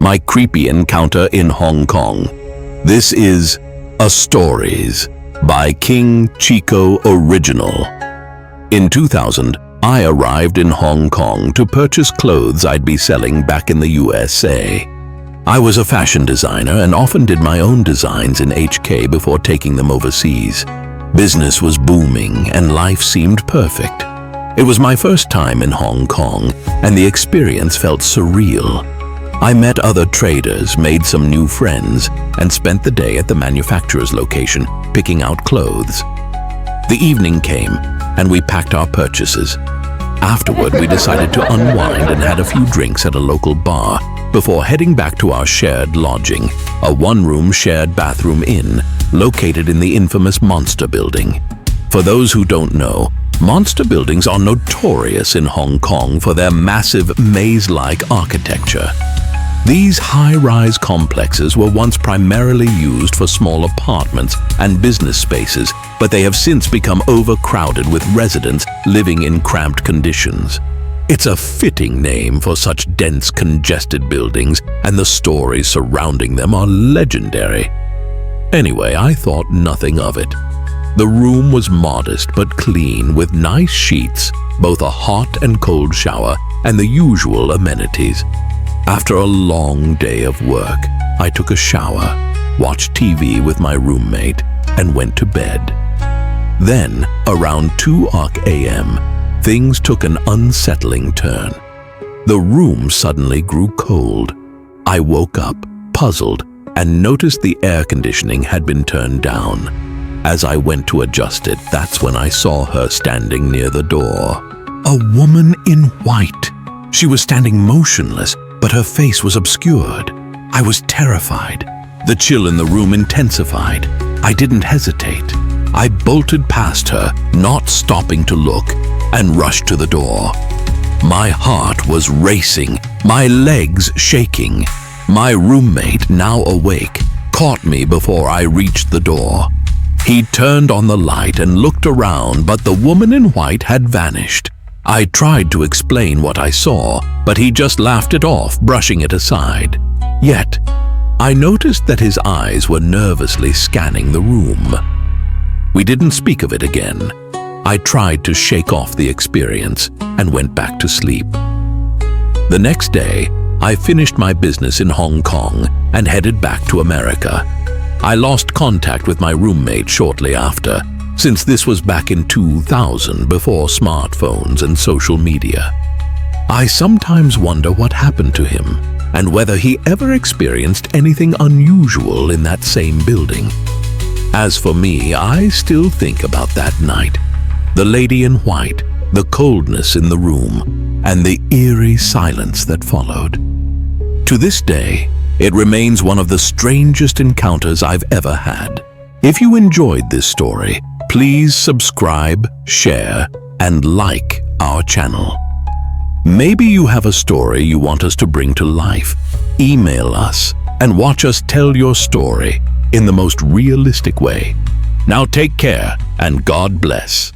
my creepy encounter in Hong Kong. This is A Stories by King Chico Original. In 2000, I arrived in Hong Kong to purchase clothes I'd be selling back in the USA. I was a fashion designer and often did my own designs in HK before taking them overseas. Business was booming and life seemed perfect. It was my first time in Hong Kong and the experience felt surreal. I met other traders, made some new friends, and spent the day at the manufacturer's location picking out clothes. The evening came and we packed our purchases. Afterward, we decided to unwind and had a few drinks at a local bar before heading back to our shared lodging, a one-room shared bathroom inn located in the infamous Monster Building. For those who don't know, Monster Buildings are notorious in Hong Kong for their massive maze-like architecture. These high-rise complexes were once primarily used for small apartments and business spaces, but they have since become overcrowded with residents living in cramped conditions. It's a fitting name for such dense, congested buildings, and the stories surrounding them are legendary. Anyway, I thought nothing of it. The room was modest but clean with nice sheets, both a hot and cold shower, and the usual amenities. After a long day of work, I took a shower, watched TV with my roommate, and went to bed. Then, around 2 a.m., things took an unsettling turn. The room suddenly grew cold. I woke up, puzzled, and noticed the air conditioning had been turned down. As I went to adjust it, that's when I saw her standing near the door. A woman in white. She was standing motionless, but her face was obscured. I was terrified. The chill in the room intensified. I didn't hesitate. I bolted past her, not stopping to look, and rushed to the door. My heart was racing, my legs shaking. My roommate, now awake, caught me before I reached the door. He turned on the light and looked around, but the woman in white had vanished. I tried to explain what I saw, but he just laughed it off, brushing it aside. Yet, I noticed that his eyes were nervously scanning the room. We didn't speak of it again. I tried to shake off the experience and went back to sleep. The next day, I finished my business in Hong Kong and headed back to America. I lost contact with my roommate shortly after, since this was back in 2000 before smartphones and social media. I sometimes wonder what happened to him and whether he ever experienced anything unusual in that same building. As for me, I still think about that night. The lady in white, the coldness in the room, and the eerie silence that followed. To this day, it remains one of the strangest encounters I've ever had. If you enjoyed this story, please subscribe, share, and like our channel. Maybe you have a story you want us to bring to life. Email us and watch us tell your story in the most realistic way. Now take care and God bless.